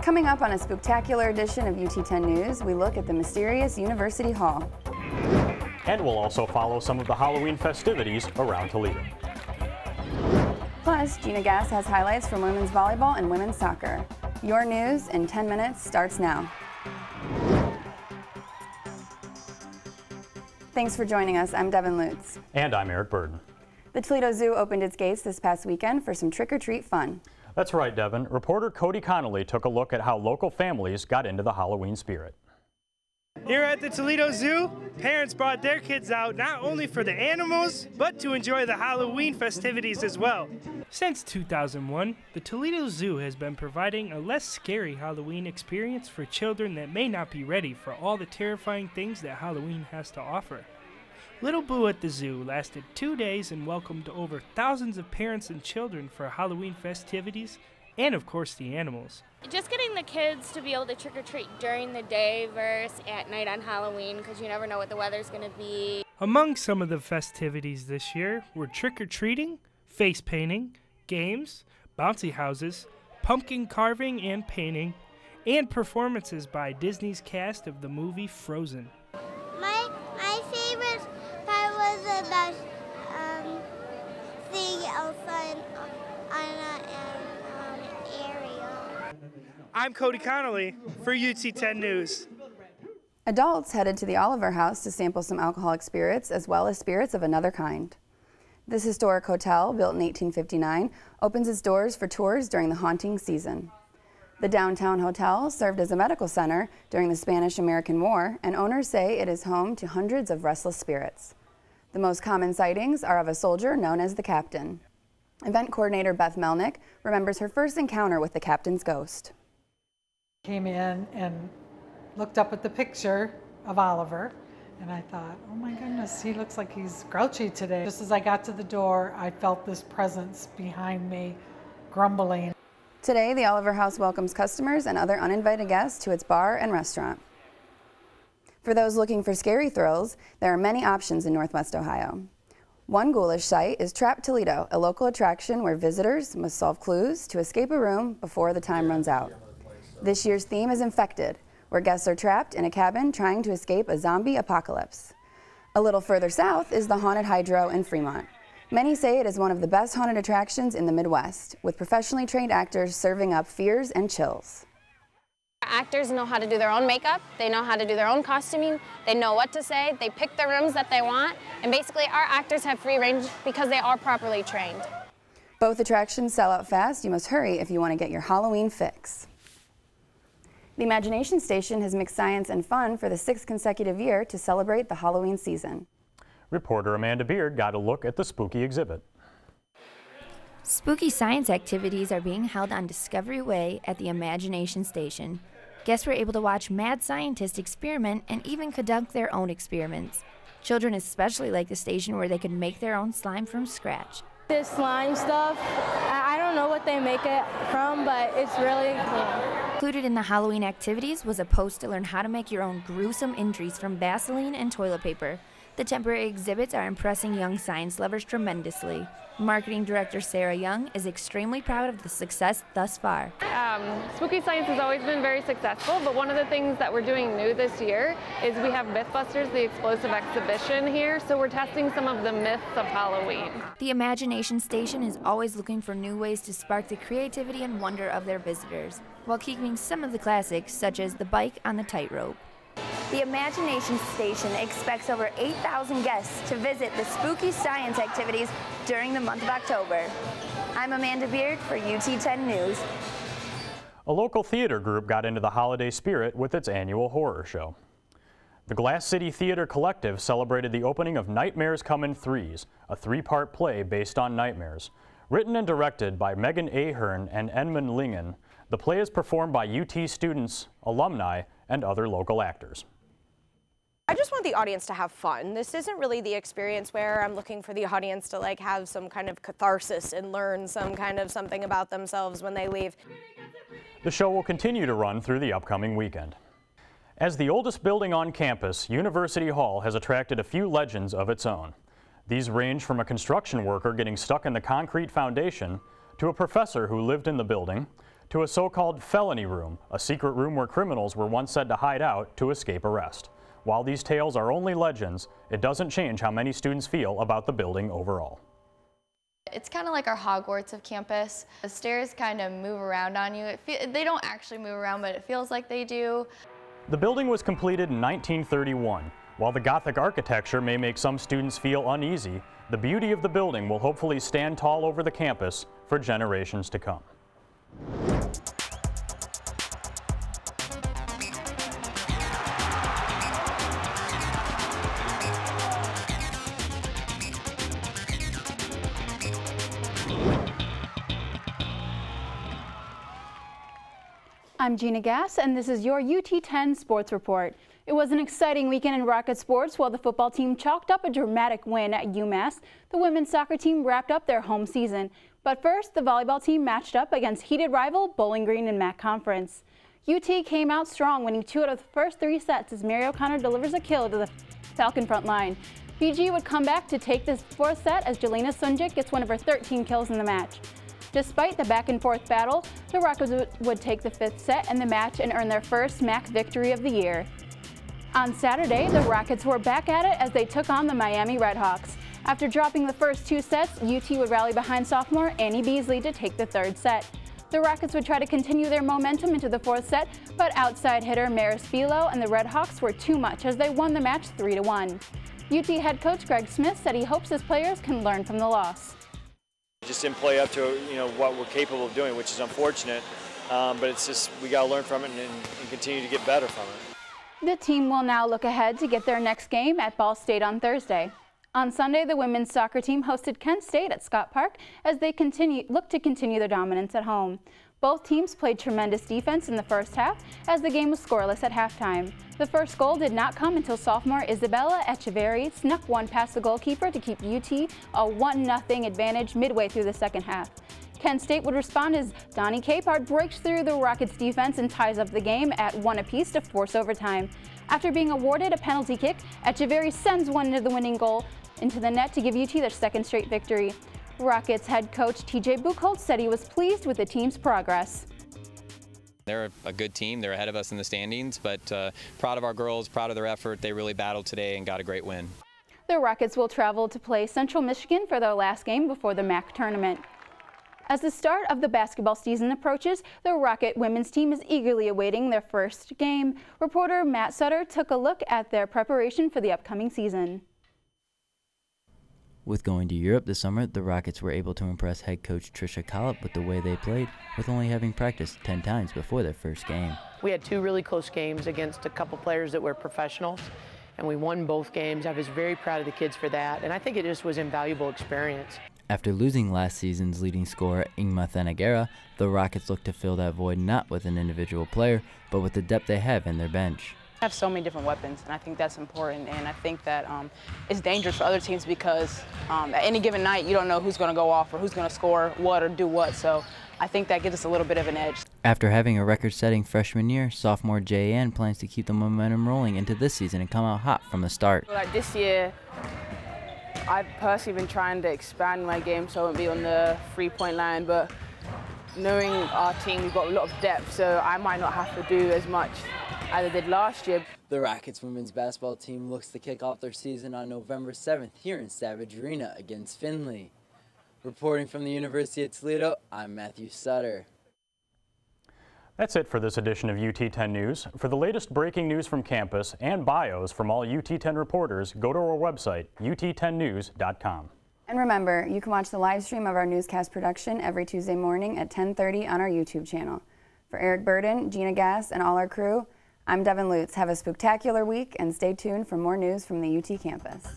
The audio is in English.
Coming up on a spectacular edition of UT10 News, we look at the mysterious University Hall. And we'll also follow some of the Halloween festivities around Toledo. Plus, Gina Gass has highlights from women's volleyball and women's soccer. Your news in 10 minutes starts now. Thanks for joining us. I'm Devan Lutz. And I'm Eric Burden. The Toledo Zoo opened its gates this past weekend for some trick-or-treat fun. That's right, Devan. Reporter Cody Connolly took a look at how local families got into the Halloween spirit. Here at the Toledo Zoo, parents brought their kids out not only for the animals, but to enjoy the Halloween festivities as well. Since 2001, the Toledo Zoo has been providing a less scary Halloween experience for children that may not be ready for all the terrifying things that Halloween has to offer. Little Boo at the Zoo lasted 2 days and welcomed over thousands of parents and children for Halloween festivities and, of course, the animals. Just getting the kids to be able to trick-or-treat during the day versus at night on Halloween, because you never know what the weather's going to be. Among some of the festivities this year were trick-or-treating, face painting, games, bouncy houses, pumpkin carving and painting, and performances by Disney's cast of the movie Frozen. My favorite part was about seeing Elsa and Anna and Ariel. I'm Cody Connolly for UT10 News. Adults headed to the Oliver House to sample some alcoholic spirits as well as spirits of another kind. This historic hotel, built in 1859, opens its doors for tours during the haunting season. The downtown hotel served as a medical center during the Spanish-American War, and owners say it is home to hundreds of restless spirits. The most common sightings are of a soldier known as the Captain. Event coordinator Beth Melnek remembers her first encounter with the Captain's ghost. Came in and looked up at the picture of Oliver, and I thought, oh my goodness, he looks like he's grouchy today. Just as I got to the door, I felt this presence behind me grumbling. Today, the Oliver House welcomes customers and other uninvited guests to its bar and restaurant. For those looking for scary thrills, there are many options in Northwest Ohio. One ghoulish site is Trap Toledo, a local attraction where visitors must solve clues to escape a room before the time runs out. This year's theme is Infected, where guests are trapped in a cabin trying to escape a zombie apocalypse. A little further south is the Haunted Hydro in Fremont. Many say it is one of the best haunted attractions in the Midwest, with professionally trained actors serving up fears and chills. Actors know how to do their own makeup, they know how to do their own costuming, they know what to say, they pick the rooms that they want, and basically our actors have free range because they are properly trained. Both attractions sell out fast. You must hurry if you want to get your Halloween fix. The Imagination Station has mixed science and fun for the 6th consecutive year to celebrate the Halloween season. Reporter Amanda Beard got a look at the spooky exhibit. Spooky science activities are being held on Discovery Way at the Imagination Station. Guests were able to watch mad scientists experiment and even conduct their own experiments. Children especially like the station where they could make their own slime from scratch. This slime stuff, I don't know what they make it from, but it's really cool. Included in the Halloween activities was a post to learn how to make your own gruesome injuries from Vaseline and toilet paper. The temporary exhibits are impressing young science lovers tremendously. Marketing director Sarah Young is extremely proud of the success thus far. Spooky science has always been very successful, but one of the things that we're doing new this year is we have Mythbusters, the explosive exhibition here, so we're testing some of the myths of Halloween. The Imagination Station is always looking for new ways to spark the creativity and wonder of their visitors, while keeping some of the classics, such as the bike on the tightrope. The Imagination Station expects over 8,000 guests to visit the spooky science activities during the month of October. I'm Amanda Beard for UT10 News. A local theater group got into the holiday spirit with its annual horror show. The Glass City Theater Collective celebrated the opening of Nightmares Come in Threes, a 3-part play based on nightmares. Written and directed by Megan Ahern and Edmund Lingen, the play is performed by UT students, alumni, and other local actors. I just want the audience to have fun. This isn't really the experience where I'm looking for the audience to have some kind of catharsis and learn some kind of something about themselves when they leave. The show will continue to run through the upcoming weekend. As the oldest building on campus, University Hall has attracted a few legends of its own. These range from a construction worker getting stuck in the concrete foundation, to a professor who lived in the building, to a so-called felony room, a secret room where criminals were once said to hide out to escape arrest. While these tales are only legends, it doesn't change how many students feel about the building overall. It's kind of like our Hogwarts of campus. The stairs kind of move around on you. They don't actually move around, but it feels like they do. The building was completed in 1931. While the Gothic architecture may make some students feel uneasy, the beauty of the building will hopefully stand tall over the campus for generations to come. I'm Gina Gass, and this is your UT10 Sports Report. It was an exciting weekend in Rocket sports. While the football team chalked up a dramatic win at UMass, the women's soccer team wrapped up their home season. But first, the volleyball team matched up against heated rival Bowling Green in MAC Conference. UT came out strong, winning 2 out of the first 3 sets as Mary O'Connor delivers a kill to the Falcon front line. BG would come back to take this 4th set as Jelena Sunjic gets one of her 13 kills in the match. Despite the back-and-forth battle, the Rockets would take the 5th set in the match and earn their first MAC victory of the year. On Saturday, the Rockets were back at it as they took on the Miami Redhawks. After dropping the first 2 sets, UT would rally behind sophomore Annie Beasley to take the 3rd set. The Rockets would try to continue their momentum into the 4th set, but outside hitter Maris Philo and the Redhawks were too much as they won the match 3-1. UT head coach Greg Smith said he hopes his players can learn from the loss. Just didn't play up to what we're capable of doing, which is unfortunate, but it's just we got to learn from it and continue to get better from it. The team will now look ahead to get their next game at Ball State on Thursday. On Sunday, the women's soccer team hosted Kent State at Scott Park as they look to continue their dominance at home. Both teams played tremendous defense in the first half as the game was scoreless at halftime. The first goal did not come until sophomore Isabella Echeverri snuck one past the goalkeeper to keep UT a 1-0 advantage midway through the second half. Kent State would respond as Donnie Capehart breaks through the Rockets' defense and ties up the game at 1 apiece to force overtime. After being awarded a penalty kick, Echeverri sends one into the winning goal into the net to give UT their 2nd straight victory. Rockets head coach TJ Buchholz said he was pleased with the team's progress. They're a good team. They're ahead of us in the standings, but proud of our girls, proud of their effort. They really battled today and got a great win. The Rockets will travel to play Central Michigan for their last game before the MAC tournament. As the start of the basketball season approaches, the Rocket women's team is eagerly awaiting their first game. Reporter Matt Sutter took a look at their preparation for the upcoming season. With going to Europe this summer, the Rockets were able to impress head coach Tricia Cullop with the way they played, with only having practiced 10 times before their first game. We had 2 really close games against a couple players that were professionals, and we won both games. I was very proud of the kids for that, and I think it just was an invaluable experience. After losing last season's leading scorer, Ingma Thanagara, the Rockets look to fill that void not with an individual player, but with the depth they have in their bench. Have so many different weapons, and I think that's important, and I think that it's dangerous for other teams because at any given night you don't know who's going to go off or who's going to score what or do what, so I think that gives us a little bit of an edge. After having a record-setting freshman year, sophomore J.N. plans to keep the momentum rolling into this season and come out hot from the start. Like this year, I've personally been trying to expand my game so I won't be on the 3-point line, but knowing our team, we've got a lot of depth, so I might not have to do as much as I did last year. The Rockets women's basketball team looks to kick off their season on November 7th here in Savage Arena against Findlay. Reporting from the University of Toledo, I'm Matthew Sutter. That's it for this edition of UT10 News. For the latest breaking news from campus and bios from all UT10 reporters, go to our website, ut10news.com. And remember, you can watch the live stream of our newscast production every Tuesday morning at 10:30 on our YouTube channel. For Eric Burden, Gina Gass, and all our crew, I'm Devan Lutz. Have a spectacular week and stay tuned for more news from the UT campus.